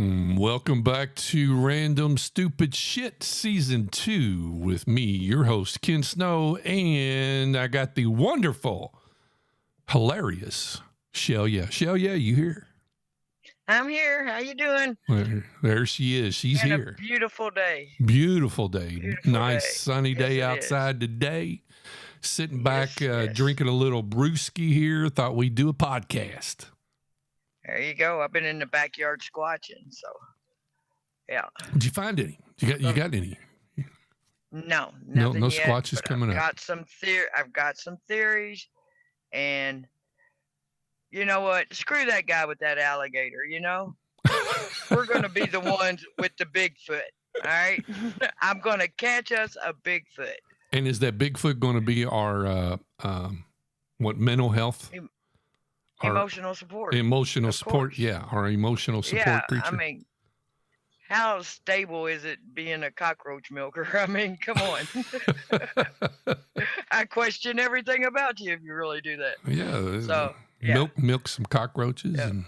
Welcome back to Random Stupid Shit Season 2 with me, your host, Ken Snow, and I got the wonderful, hilarious Shell Yeah, you here? I'm here. How you doing? There she is. She's Had a here. beautiful day. Beautiful day. Beautiful Nice day. sunny Yes, day it is. outside today. Sitting Yes, back, yes. drinking a little brewski here. Thought we'd do a podcast. There you go. I've been in the backyard squatching, so yeah. Did you find any? You got any? No, No nothing yet. squatches But coming up. I've got some theories, and you know what? Screw that guy with that alligator. We're gonna be the ones with the Bigfoot. All right, I'm gonna catch us a Bigfoot. And is that Bigfoot going to be our mental health? Emotional support. Emotional Of support. course. Yeah, our emotional support Yeah, creature. I mean, how stable is it being a cockroach milker? I mean, come on. I question everything about you if you really do that. Yeah. So, yeah. Milk some cockroaches Yeah. and,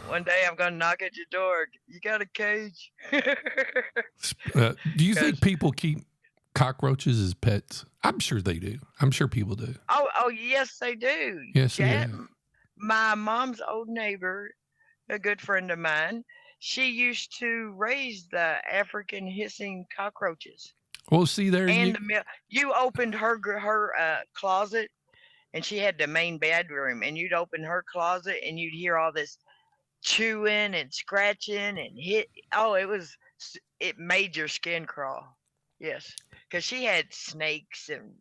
One day I'm going to knock at your door. You got a cage? Do you think people keep cockroaches as pets? I'm sure they do. I'm sure people do. Oh, yes, they do. Yes, Jet, my mom's old neighbor, a good friend of mine, she used to raise the African hissing cockroaches. Well, see there. And you opened her closet, and she had the main bedroom, and you'd open her closet, and you'd hear all this chewing and scratching and hit. Oh, it made your skin crawl. Yes, because she had snakes and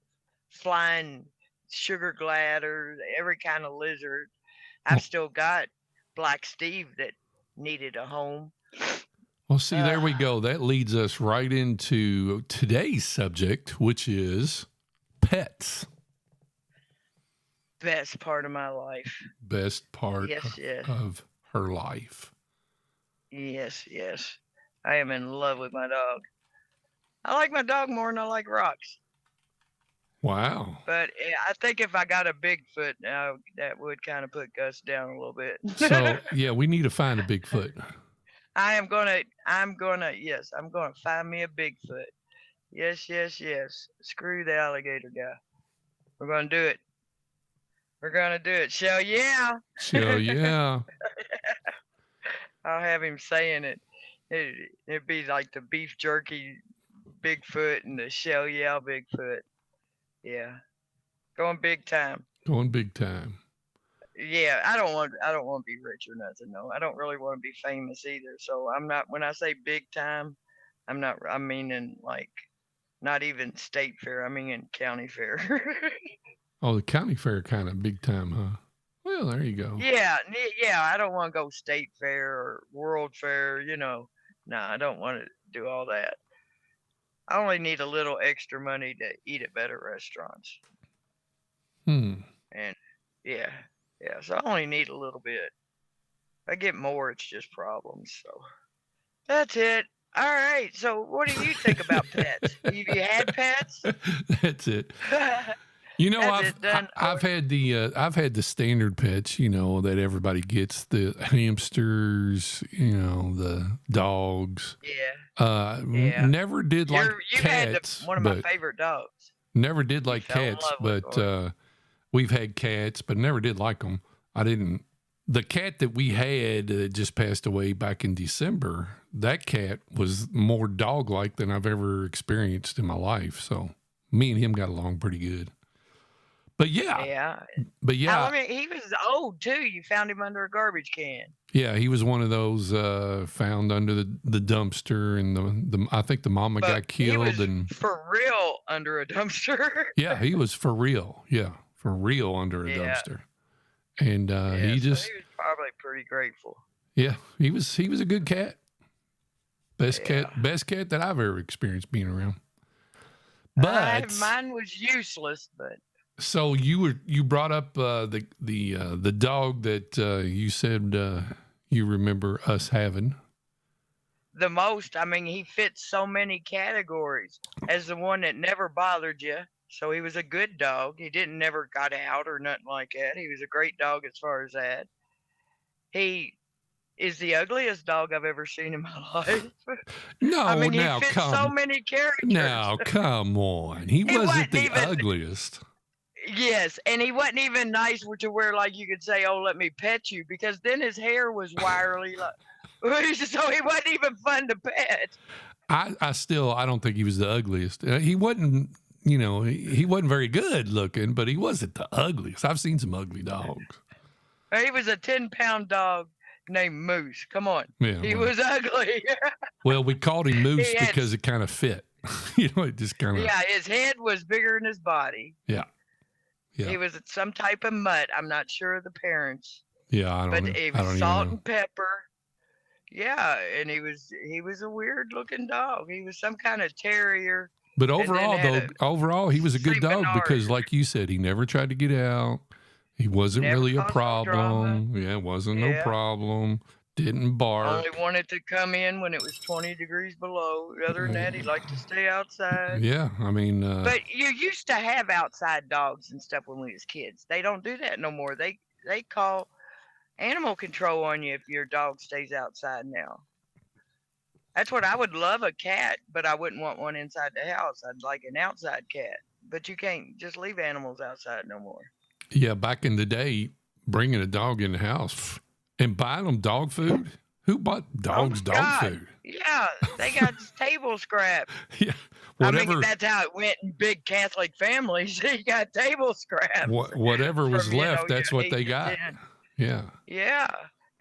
flying sugar gladders, every kind of lizard. I've still got Black Steve that needed a home. Well, see, there we go. That leads us right into today's subject, which is pets. Best part of my life. Best part of her life. Yes. I am in love with my dog. I like my dog more than I like rocks. Wow. But I think if I got a Bigfoot now, that would kind of put Gus down a little bit. So, yeah, we need to find a Bigfoot. I'm gonna find me a Bigfoot. Yes. Screw the alligator guy. We're gonna do it. Shell yeah. Shell yeah. I'll have him saying it. It'd be like the beef jerky Bigfoot and the shell yeah Bigfoot. Yeah. Going big time. Yeah, I don't want to be rich or nothing. No, I don't really want to be famous either. So I'm not. When I say big time, I'm meaning like not even state fair. I mean in county fair. Oh, the county fair kind of big time, huh? Well, there you go. Yeah. I don't want to go state fair or world fair. No, I don't want to do all that. I only need a little extra money to eat at better restaurants. And yeah. So I only need a little bit. If I get more, it's just problems. So that's it. All right. So what do you think about pets? Have you had pets? That's it. I've had the standard pets, that everybody gets, the hamsters, the dogs. Yeah. Never did like cats. Had one of my favorite dogs. Never did like cats, but we've had cats, but never did like them. The cat that we had just passed away back in December, that cat was more dog-like than I've ever experienced in my life. So me and him got along pretty good. But yeah. I mean, he was old too. You found him under a garbage can. Yeah, he was one of those found under the dumpster, and I think the mama got killed. He was for real under a dumpster. Yeah, he was for real. Yeah, for real under a dumpster. And he was probably pretty grateful. Yeah, he was a good cat. Best cat that I've ever experienced being around. But mine was useless, but. So you brought up the dog that you said you remember us having. The most. I mean, he fits so many categories as the one that never bothered you. So he was a good dog. He never got out or nothing like that. He was a great dog as far as that. He is the ugliest dog I've ever seen in my life. I No, mean, he fits so many characters. now come on. He He wasn't wasn't the even ugliest. yes, and he wasn't even nice to where like you could say, "Oh, let me pet you," because then his hair was wiry, like so he wasn't even fun to pet. I don't think he was the ugliest. He wasn't, he wasn't very good looking, but he wasn't the ugliest. I've seen some ugly dogs. He was a 10-pound dog named Moose. Come on, Yeah, he was ugly. well, we called him Moose he had because it kind of fit. It just kind of. yeah, his head was bigger than his body. Yeah, yeah, He was some type of mutt. I'm not sure of the parents, yeah. I don't but know. he I was don't even salt know. and pepper. Yeah, and he was a weird looking dog. He was some kind of terrier, But and then had a overall, he was a good Saint dog Bernard. because, like you said, he never tried to get out. He wasn't Never really a caused no drama. problem. Yeah, wasn't no Yeah. problem. Didn't Only bark. wanted to come in when it was 20 degrees below. Other than that, he liked to stay outside. Yeah, I mean, But you used to have outside dogs and stuff when we was kids. They don't do that no more. They call animal control on you if your dog stays outside now. That's what I would love a cat, but I wouldn't want one inside the house. I'd like an outside cat. But you can't just leave animals outside no more. yeah, back in the day, bringing a dog in the house and buying them dog food. Who bought Oh dogs my dog God. food? Yeah, they got table scraps. Yeah, I mean, whatever, that's how it went in big Catholic families. You got table scraps whatever was from, left, that's your what 8 they to got. 10. Yeah, Yeah.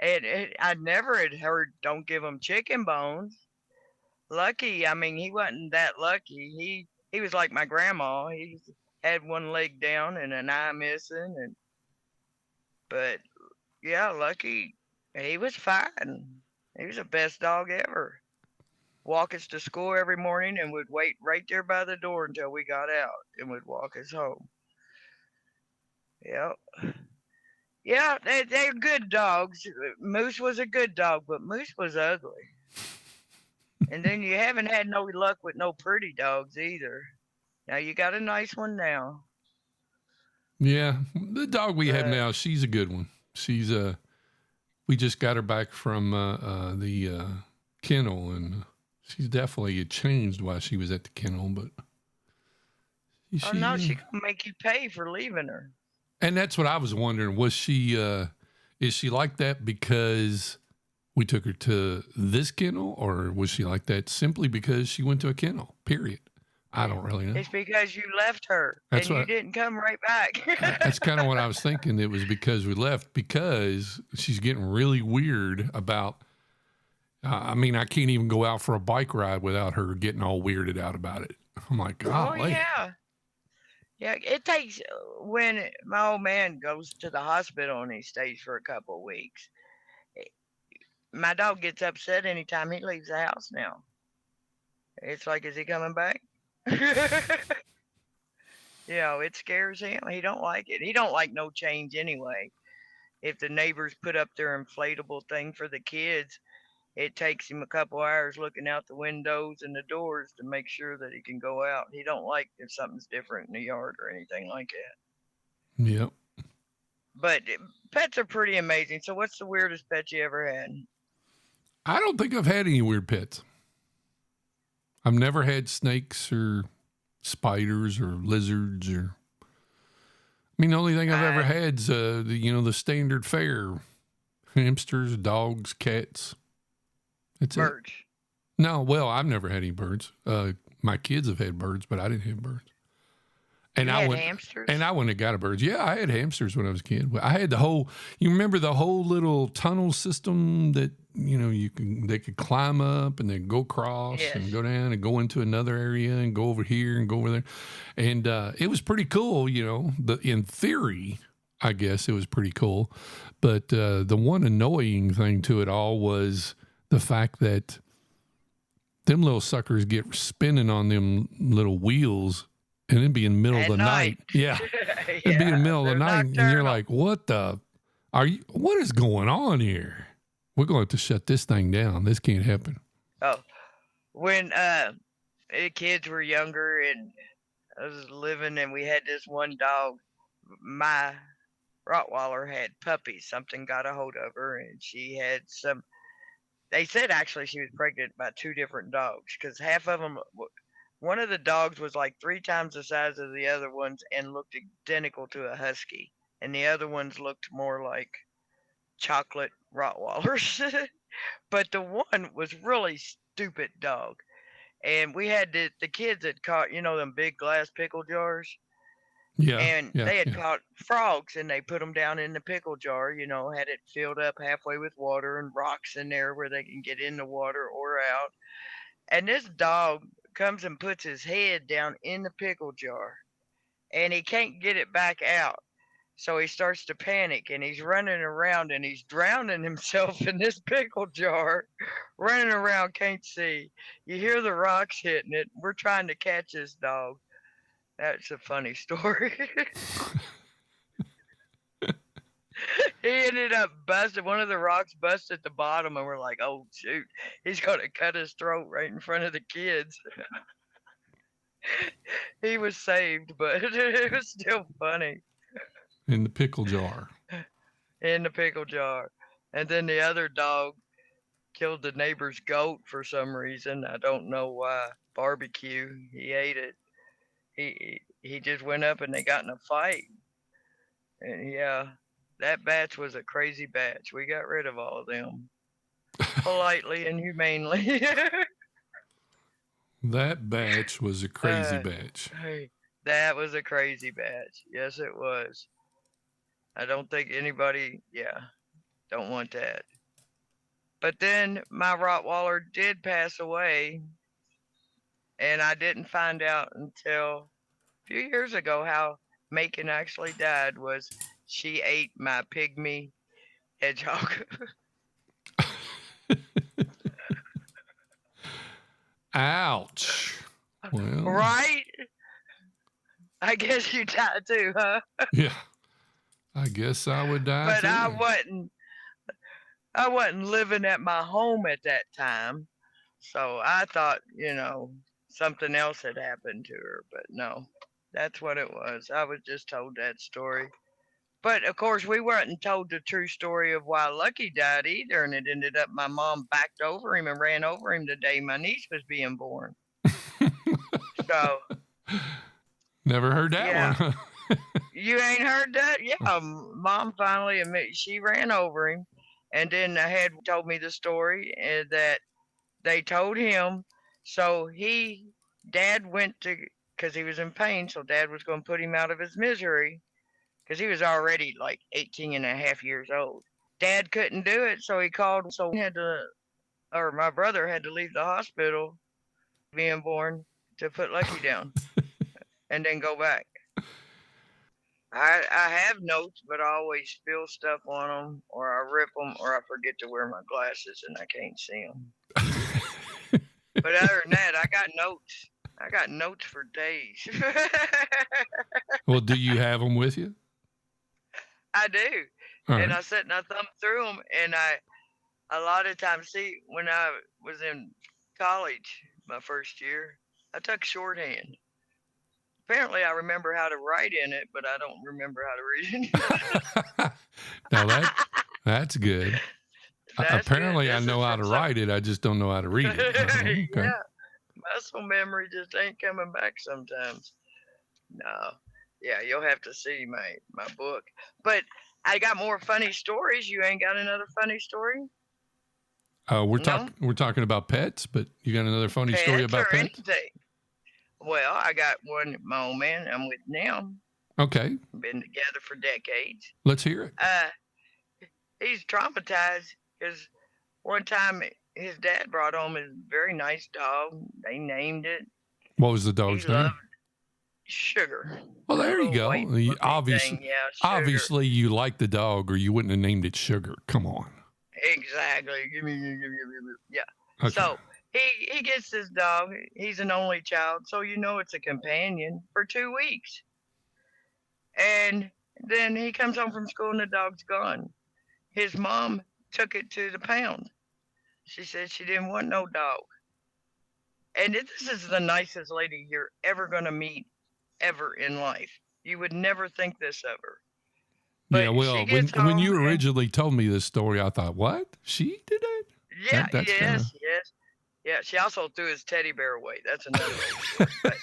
And I never had heard don't give them chicken bones. Lucky, I mean, he wasn't that lucky. He was like my grandma. He had one leg down and an eye missing, and but yeah, lucky. He was fine. He was the best dog ever. Walk us to school every morning and would wait right there by the door until we got out and would walk us home. Yep. Yeah, they're good dogs. Moose was a good dog, but Moose was ugly. And then you haven't had no luck with no pretty dogs either. Now you got a nice one now, yeah. The dog we have but now, she's a good one. She's we just got her back from the kennel, and she's definitely changed while she was at the kennel. But oh no, she she gonna make you pay for leaving her. and that's what I was wondering. Was she? Is she like that because we took her to this kennel, or was she like that simply because she went to a kennel? Period. I don't really know. It's because you left her That's and you what. didn't come right back. That's kind of what I was thinking. It was because we left because she's getting really weird about. I mean, I can't even go out for a bike ride without her getting all weirded out about it. I'm like, Oh golly. yeah. Yeah, it takes when my old man goes to the hospital and he stays for a couple of weeks. eh, My dog gets upset anytime he leaves the house now. It's like, is he coming back? It scares him. He don't like it. He don't like no change anyway. If the neighbors put up their inflatable thing for the kids, it takes him a couple hours looking out the windows and the doors to make sure that he can go out. He don't like if something's different in the yard or anything like that. Yep. But pets are pretty amazing. So what's the weirdest pet you ever had? I don't think I've had any weird pets. I've never had snakes or spiders or lizards or. I mean, the only thing I've ever I had's the standard fare: hamsters, dogs, cats. That's it. birds. No, well, I've never had any birds. My kids have had birds, but I didn't have birds. And You I had went, hamsters? and I wouldn't have got a bird. Yeah, I had hamsters when I was a kid. I had the whole. You remember the whole little tunnel system that they could climb up and then go across and Yes. go down and go into another area and go over here and go over there, and it was pretty cool. In theory, I guess it was pretty cool, but the one annoying thing to it all was the fact that them little suckers get spinning on them little wheels and it'd be in the middle of At the night. night. Yeah. It'd be in the Yeah, middle of the they're night and you're nocturnal. like, what is going on here? We're going to have to shut this thing down. This can't happen. Oh, when the kids were younger and I was living and we had this one dog, my Rottweiler had puppies. Something got a hold of her, and she had some. They said actually she was pregnant by two different dogs because half of them. One of the dogs was like 3 times the size of the other ones and looked identical to a husky, and the other ones looked more like chocolate Rottweilers. But the one was really stupid dog. And we had the kids had caught, them big glass pickle jars, Yeah, and yeah, they had yeah. caught frogs, and they put them down in the pickle jar, had it filled up halfway with water and rocks in there where they can get in the water or out. And this dog comes and puts his head down in the pickle jar, and he can't get it back out. So he starts to panic, and he's running around, and he's drowning himself in this pickle jar, running around, can't see. You hear the rocks hitting it. We're trying to catch this dog. That's a funny story. He ended up busted. One of the rocks busted at the bottom, and we're like, oh, shoot. He's going to cut his throat right in front of the kids. He was saved, but it was still funny. In the pickle jar. In the pickle jar. And then the other dog killed the neighbor's goat for some reason. I don't know why. Barbecue. He ate it. He just went up and they got in a fight. And yeah, that batch was a crazy batch. We got rid of all of them politely and humanely. That batch was a crazy uh, batch. hey, that was a crazy batch. Yes, it was. I don't think anybody, yeah, don't want that. But then my Rottweiler did pass away, and I didn't find out until a few years ago how Macon actually died was she ate my pygmy hedgehog. Ouch. Well, Right? I guess you died too, huh? yeah. I guess I would die But I too. wasn't I wasn't living at my home at that time. So I thought, something else had happened to her, but no. That's what it was. I was just told that story. But of course, we weren't told the true story of why Lucky died either, and it ended up my mom backed over him and ran over him the day my niece was being born. So Never heard that yeah, one. you ain't heard that? Yeah, mom finally admitted she ran over him, and then I had told me the story that they told him. So dad went to because he was in pain, so dad was going to put him out of his misery because he was already like 18 and a half years old. Dad couldn't do it, so he called. So or my brother had to leave the hospital being born to put Lucky down and then go back. I have notes, but I always spill stuff on them, or I rip them, or I forget to wear my glasses and I can't see them. But other than that, I got notes. I got notes for days. Well, do you have them with you? I do, All and right. I sit and I thumb through them, and I a lot of times see when I was in college, my first year, I took shorthand. Apparently, I remember how to write in it, but I don't remember how to read it. Now that's good. That's good. Apparently, I This is know how from to some. write it. I just don't know how to read it. Okay. Yeah, muscle memory just ain't coming back sometimes. No, yeah, you'll have to see my book. But I got more funny stories. You ain't got another funny story? No We're talking about pets, but you got another funny story pets about or pets? anything. Well, I got one. My old man I'm with now. Okay, Been together for decades. let's hear it. Uh, he's traumatized because one time his dad brought home his very nice dog. They named it. What was the He dog's name? loved Sugar. Well, A there you little go. white fluffy thing. Yeah, Sugar. Obviously, you like the dog, or you wouldn't have named it Sugar. Come on. Exactly. Give me. Yeah. Okay. So he gets this dog. He's an only child, so it's a companion for 2 weeks. And then he comes home from school and the dog's gone. His mom took it to the pound. She said she didn't want no dog. And this is the nicest lady you're ever gonna meet ever in life. You would never think this of her. Yeah, But she well, gets when home you and originally told me this story, I thought, what? She did it? yeah, That's kind of. yes. Yeah, she also threw his teddy bear away. That's another old story.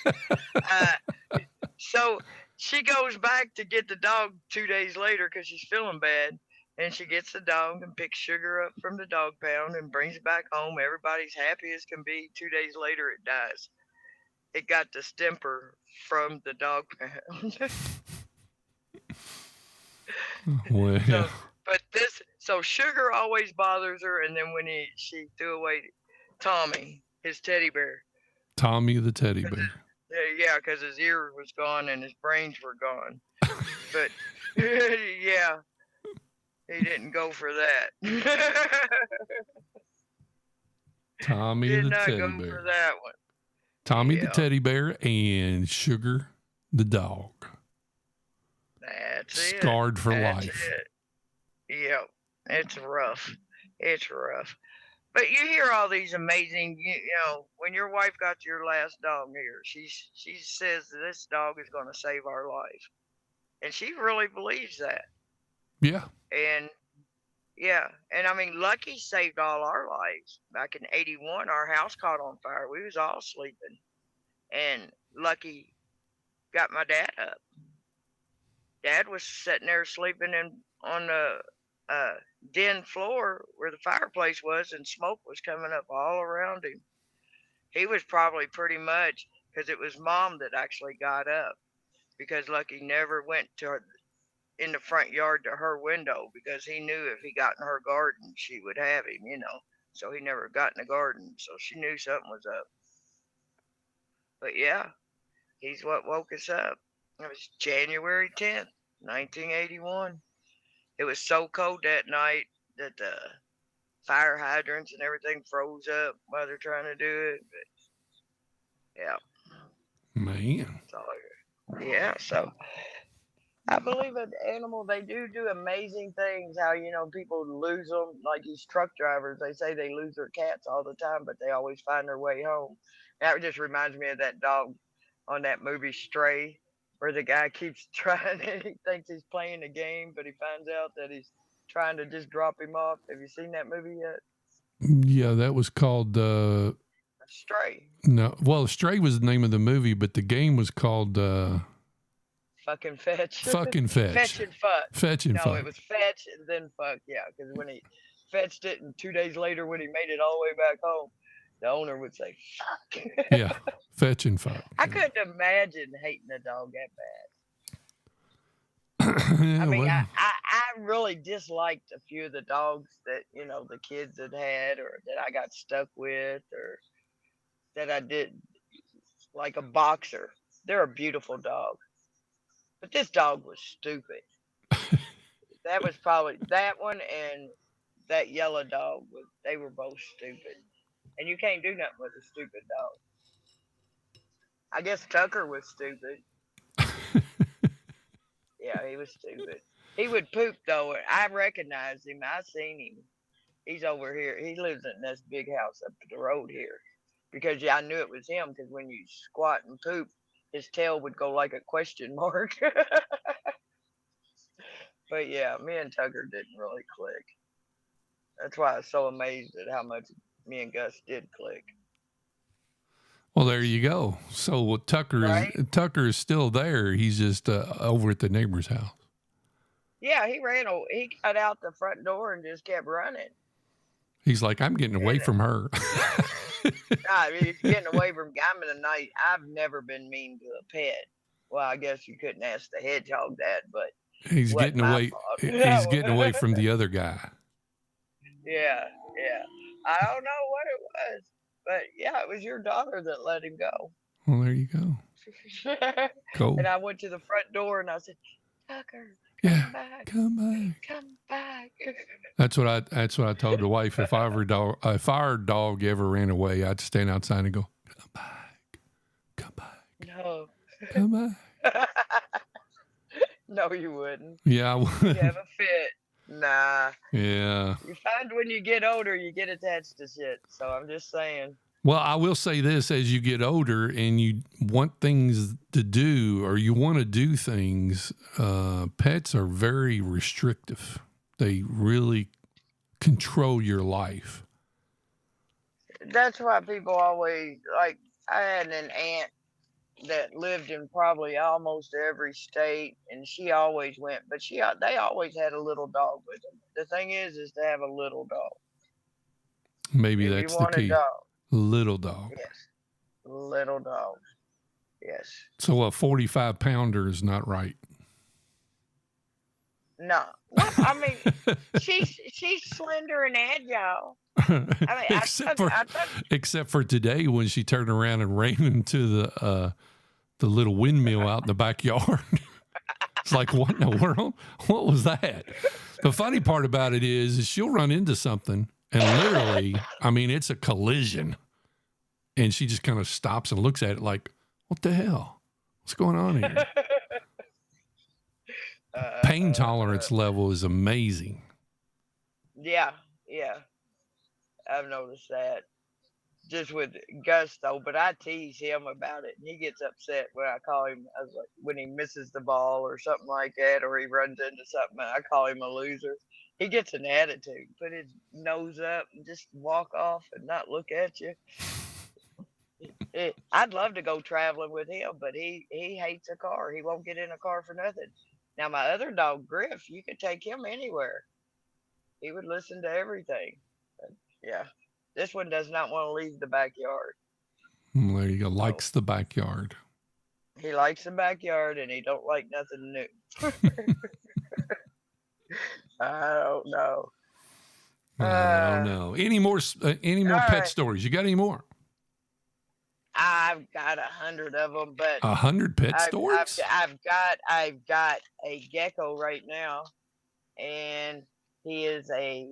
But uh, so she goes back to get the dog 2 days later because she's feeling bad. And she gets the dog and picks Sugar up from the dog pound and brings it back home. Everybody's happy as can be. 2 days later, it dies. It got the stemper from the dog pound. Well, yeah. So, but so Sugar always bothers her. And then when she threw away Tommy, his teddy bear, Tommy the teddy 'cause bear. yeah, because his ear was gone and his brains were gone. But yeah, he didn't go for that. Tommy Did the not go teddy for bear. that one. Tommy the Yeah, teddy bear and Sugar the dog. that's it. Scarred for That's life. it. Yep, it's rough. It's rough. But you hear all these amazing, when your wife got your last dog here, she says this dog is going to save our life, and she really believes that. Yeah. And yeah, and I mean, Lucky saved all our lives. Back in '81, our house caught on fire. We was all sleeping, and Lucky got my dad up. Dad was sitting there sleeping on the uh, den floor where the fireplace was, and smoke was coming up all around him. He was probably pretty much because it was Mom that actually got up because Lucky never went in the front yard to her window because he knew if he got in her garden, she would have him. So he never got in the garden. So she knew something was up. But yeah, he's what woke us up. It was January 10th, 1981. It was so cold that night that the fire hydrants and everything froze up while they're trying to do it. But yeah, Man. so yeah, so I believe an animal they do amazing things. How people lose them, like these truck drivers. They say they lose their cats all the time, but they always find their way home. That just reminds me of that dog on that movie Stray, where the guy keeps trying. He thinks he's playing a game, but he finds out that he's trying to just drop him off. Have you seen that movie yet? Yeah, that was called. Stray. No, well, Stray was the name of the movie, but the game was called Fucking fetch. Fucking Fetch. Fetch and fuck. Fetch and No, fuck. it was fetch and then fuck. Yeah, because when he fetched it, and 2 days later when he made it all the way back home, the owner would say fuck. Yeah, fetch and fuck. I couldn't imagine hating a dog that bad. Yeah, I mean, well, I really disliked a few of the dogs that the kids had or that I got stuck with or that I did, like a boxer. They're a beautiful dog, but this dog was stupid. That was probably that one and that yellow dog. They were both stupid, and you can't do nothing with a stupid dog. I guess Tucker was stupid. Yeah, he was stupid. He would poop though. I recognized him. I seen him. He's over here. He lives in this big house up the road here. Because yeah, I knew it was him. Because when you squat and poop, his tail would go like a question mark. But yeah, me and Tucker didn't really click. That's why I was so amazed at how much me and Gus did click. well, there you go. So Right? Tucker is still there. He's just over at the neighbor's house. Yeah, he ran. He got out the front door and just kept running. He's like, I'm getting away And from her. he's getting away from. I'm in the night. I've never been mean to a pet. Well, I guess you couldn't ask the hedgehog that, but He's it wasn't getting my away. He's getting away fault. from the other guy. Yeah, yeah. I don't know what it was, but yeah, it was your daughter that let him go. Well, there you go. Cool. And I went to the front door and I said, Tucker, Yeah, come back, come back. come back. That's what I told the wife. If our dog ever ran away, I'd stand outside and go, come back, come back, No. come back. No, you wouldn't. Yeah, I You would. have a fit. Nah. Yeah. You find when you get older, you get attached to shit. So I'm just saying. Well, I will say this: as you get older and you want things to do, or you want to do things, pets are very restrictive. They really control your life. That's why people always like. I had an aunt that lived in probably almost every state, and she always went. But they always had a little dog with them. The thing is to have a little dog. Maybe If you that's the want a key. dog, Little dog. yes, little dog, yes. So a 45-pounder is not right. No, well, I mean, she's slender and agile. I mean, except for I took. except for today when she turned around and ran into the little windmill out in the backyard. It's like, what in the world? What was that? The funny part about it is she'll run into something and literally, I mean, it's a collision. And she just kind of stops and looks at it like, what the hell? What's going on here? Pain tolerance level is amazing. Yeah, yeah, I've noticed that. Just with Gus though, but I tease him about it, and he gets upset when I call him. I was like, when he misses the ball or something like that, or he runs into something, and I call him a loser. He gets an attitude, put his nose up, and just walk off and not look at you. I'd love to go traveling with him, but he hates a car. He won't get in a car for nothing. Now my other dog, Griff, you could take him anywhere. He would listen to everything. But yeah, this one does not want to leave the backyard. There you go. So Likes the backyard. he likes the backyard and he don't like nothing new. I don't know. I don't know. Any more All pet right, stories? You got any more? I've got 100 of them, but 100 pet stories? I've got a gecko right now, and he is a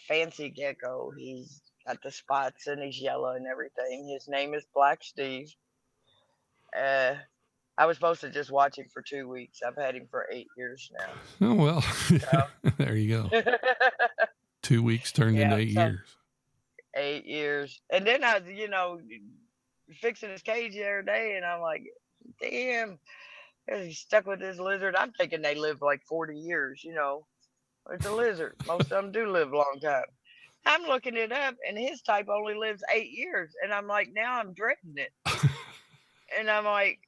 fancy gecko. He's got the spots and he's yellow and everything. His name is Black Steve. Uh, I was supposed to just watch him for 2 weeks. I've had him for 8 years now. Oh, well, So. there you go. 2 weeks turned into 8 years. 8 years. And then I, fixing his cage the other day, and I'm like, damn, he's stuck with this lizard. I'm thinking they live like 40 years, It's a lizard. Most of them do live a long time. I'm looking it up, and his type only lives 8 years. And I'm like, now I'm dreading it. And I'm like,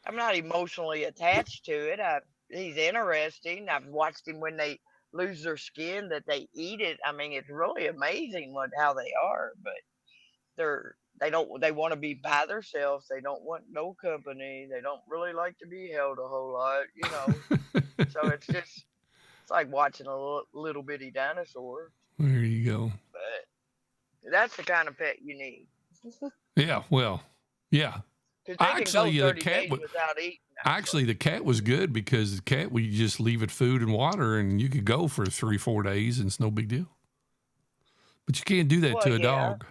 I'm not emotionally attached to it. He's interesting. I've watched him when they lose their skin, that they eat it. I mean, it's really amazing how they are, but they want to be by themselves. They don't want no company. They don't really like to be held a whole lot. So it's like watching a little bitty dinosaur. There you go. But that's the kind of pet you need. Yeah, well, yeah. Actually, the cat without eating. Actually, the cat was good because the cat, we just leave it food and water, and you could go for 3-4 days, and it's no big deal. But you can't do that to a dog.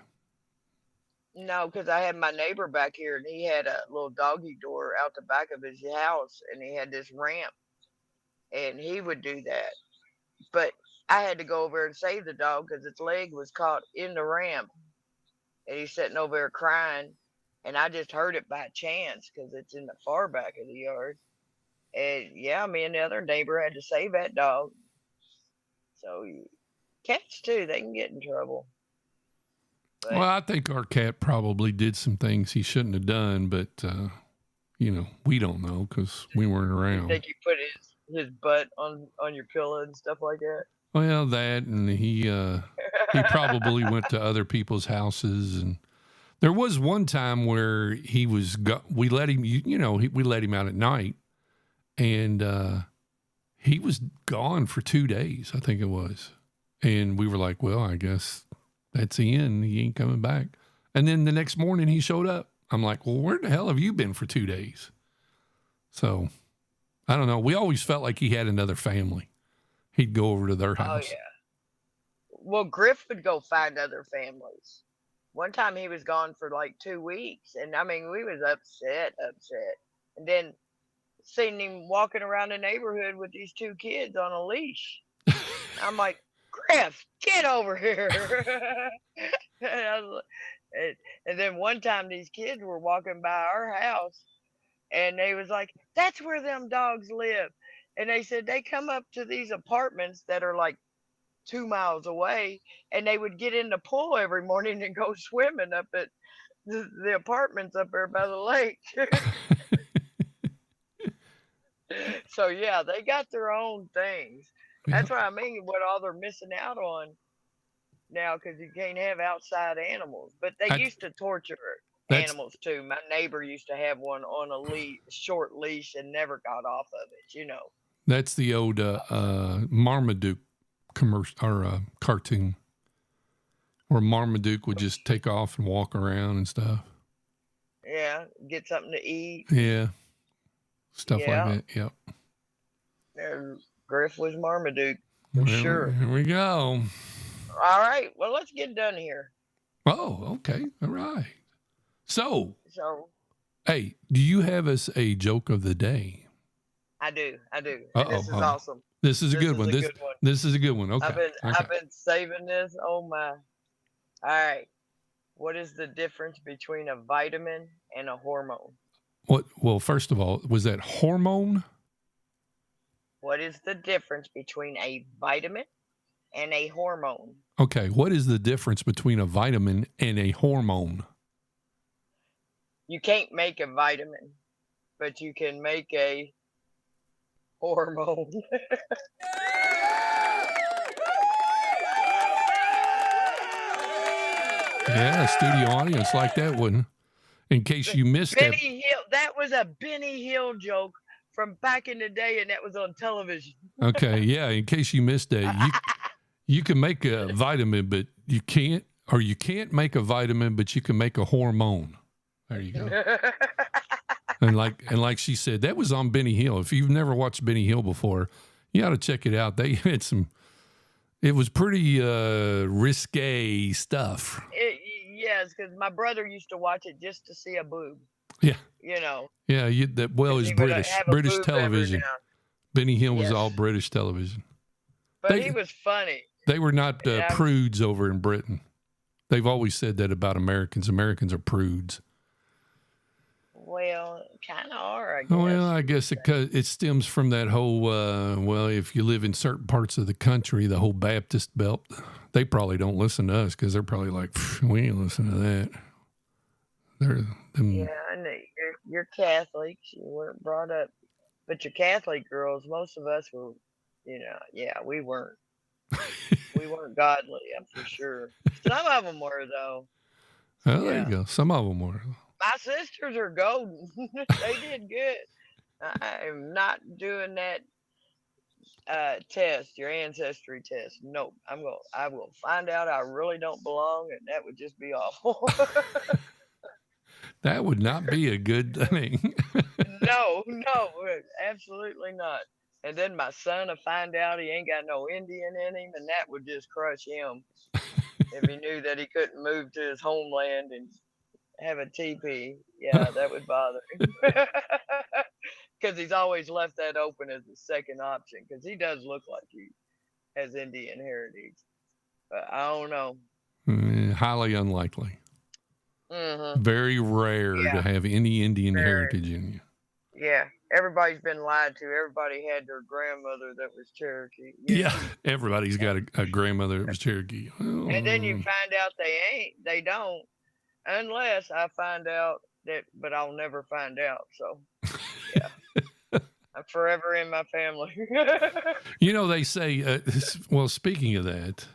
No, because I had my neighbor back here, and he had a little doggy door out the back of his house, and he had this ramp, and he would do that. But I had to go over and save the dog because its leg was caught in the ramp, and he's sitting over there crying, and I just heard it by chance because it's in the far back of the yard. And yeah, me and the other neighbor had to save that dog. So cats too, they can get in trouble. But, well, I think our cat probably did some things he shouldn't have done, but we don't know because we weren't around. You think he put his butt on your pillow and stuff like that? Well, that, and he probably went to other people's houses, and there was one time where we let him, we let him out at night, and he was gone for 2 days, I think it was, and we were like, well, I guess that's the end. He ain't coming back. And then the next morning he showed up. I'm like, well, where the hell have you been for 2 days? So I don't know. We always felt like he had another family. He'd go over to their house. Oh, yeah. Well, Griff would go find other families. One time he was gone for like 2 weeks. And I mean, we was upset. And then seeing him walking around the neighborhood with these 2 kids on a leash. I'm like, Griff, get over here. And, I was, and then one time these kids were walking by our house and they was like, "That's where them dogs live." And they said they come up to these apartments that are like 2 miles away, and they would get in the pool every morning and go swimming up at the apartments up there by the lake. So yeah, they got their own things. Yeah. That's what I mean. What all they're missing out on now, because you can't have outside animals. But they That's used to torture that's animals too. My neighbor used to have one on a short leash, and never got off of it. that's the old Marmaduke commercial or cartoon, where Marmaduke would just take off and walk around and stuff. Yeah, get something to eat. Yeah, stuff like Yeah, that. Yep. Griff was Marmaduke for Well, sure. here we go. All right, well, let's get done here. Oh, okay. All right. So, So hey, do you have us a joke of the day? I do, and this is Uh-oh. awesome. This is a This good is one. a good one. This is a good one. Okay. Okay. I've been saving this. Oh my! All right, what is the difference between a vitamin and a hormone? What? Well, first of all, was that hormone? What is the difference between a vitamin and a hormone? Okay. What is the difference between a vitamin and a hormone? You can't make a vitamin, but you can make a hormone. Yeah, studio audience like that one. In case you missed that. Benny Hill. That was a Benny Hill joke from back in the day, and that was on television. Okay. Yeah. In case you missed that, you can make a vitamin, but you can't make a vitamin, but you can make a hormone. There you go. And like she said, that was on Benny Hill. If you've never watched Benny Hill before, you ought to check it out. They had it was pretty risque stuff. Yes, because my brother used to watch it just to see a boob. Yeah. Yeah, it's British television. Benny Hill was all British television. But he was funny. They were not prudes over in Britain. They've always said that about Americans. Americans are prudes. Well, kind of are, I guess. Well, I guess it stems from that whole, if you live in certain parts of the country, the whole Baptist belt, they probably don't listen to us because they're probably like, we ain't listen to that. Yeah, I know. You're Catholics. You weren't brought up. But your Catholic girls, most of us were, we weren't. We weren't godly, I'm for sure. Some of them were, though. Well, there you go. Some of them were. My sisters are golden. They did good. I am not doing that test, your ancestry test. Nope. I will find out I really don't belong, and that would just be awful. That would not be a good thing. No, absolutely not. And then my son will find out he ain't got no Indian in him, and that would just crush him if he knew that he couldn't move to his homeland and have a teepee. Yeah, that would bother him. Because he's always left that open as a second option, because he does look like he has Indian heritage. But I don't know. Highly unlikely. Mm-hmm. Very rare to have any Indian heritage in you. Yeah, everybody's been lied to. Everybody had their grandmother that was Cherokee. Yeah, everybody's got a grandmother that was Cherokee. Oh. And then you find out they don't, unless I find out that, but I'll never find out. So, yeah. I'm forever in my family. They say, speaking of that,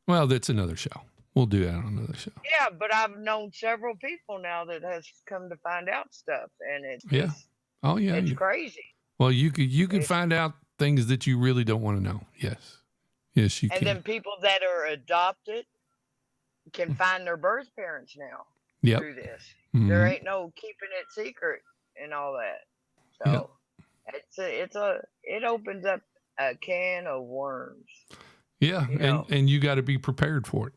that's another show. We'll do that on another show. Yeah, but I've known several people now that has come to find out stuff, and it's it's crazy. Well, you could find out things that you really don't want to know. Yes, you can. And then people that are adopted can find their birth parents now through this. Mm-hmm. There ain't no keeping it secret and all that. So it opens up a can of worms. Yeah, and you got to be prepared for it.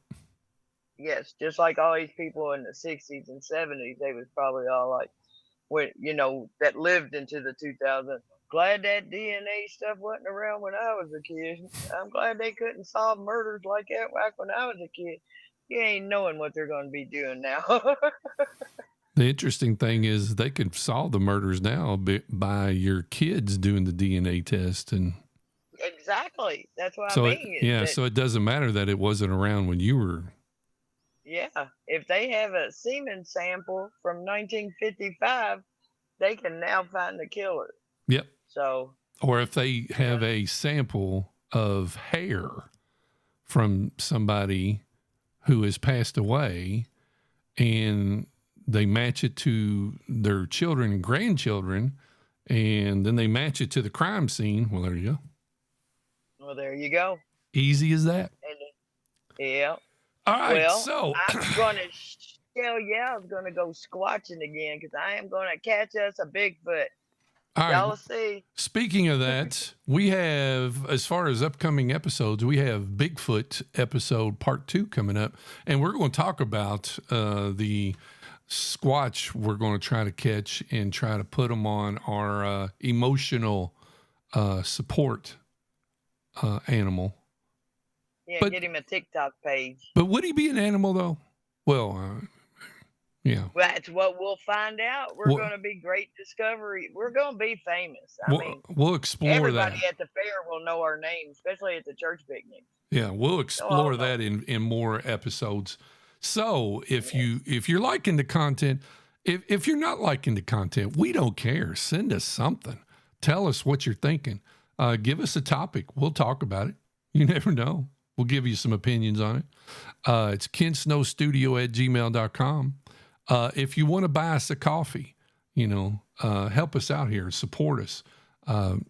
Yes, just like all these people in the 60s and 70s, they was probably all like, that lived into the 2000s. Glad that DNA stuff wasn't around when I was a kid. I'm glad they couldn't solve murders like that back when I was a kid. You ain't knowing what they're going to be doing now. The interesting thing is they could solve the murders now by your kids doing the DNA test, and Exactly. That's what I so mean. so it doesn't matter that it wasn't around when you were. Yeah, if they have a semen sample from 1955, they can now find the killer. Yep. So, or if they have a sample of hair from somebody who has passed away and they match it to their children and grandchildren, and then they match it to the crime scene. Well, there you go. Well, there you go. Easy as that. Yeah. All right. Well, so I'm going to tell you, I was going to go squatching again because I am going to catch us a Bigfoot. All right. Y'all see. Speaking of that, we have, as far as upcoming episodes, we have Bigfoot episode part 2 coming up, and we're going to talk about the Squatch we're going to try to catch and try to put them on our emotional support animal. Yeah, get him a TikTok page. But would he be an animal, though? Well, yeah. Well, that's what we'll find out. We're going to be great discovery. We're going to be famous. I mean, we'll explore everybody that. at the fair will know our name, especially at the church picnics. Yeah, we'll explore that in more episodes. So if you're liking the content, if you're not liking the content, we don't care. Send us something. Tell us what you're thinking. Give us a topic. We'll talk about it. You never know. We'll give you some opinions on it. It's KenSnowStudio@gmail.com. If you want to buy us a coffee, help us out here, support us. $1,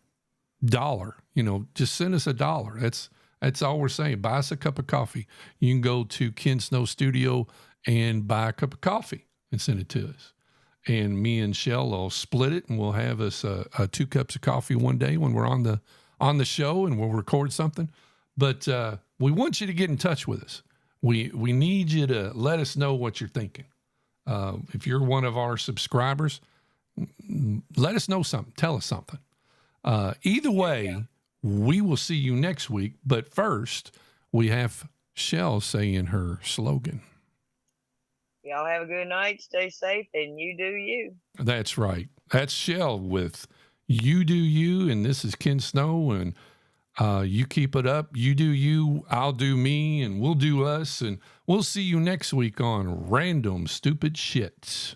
just send us $1. That's all we're saying. Buy us a cup of coffee. You can go to KenSnowStudio and buy a cup of coffee and send it to us. And me and Shell will split it, and we'll have us 2 cups of coffee one day when we're on the show, and we'll record something. But we want you to get in touch with us. We need you to let us know what you're thinking. If you're one of our subscribers, let us know something. Tell us something. Either way, we will see you next week. But first, we have Shell saying her slogan. Y'all have a good night. Stay safe, and you do you. That's right. That's Shell with You Do You, and this is Ken Snow, and you keep it up. You do you, I'll do me, and we'll do us, and we'll see you next week on Random Stupid Shits.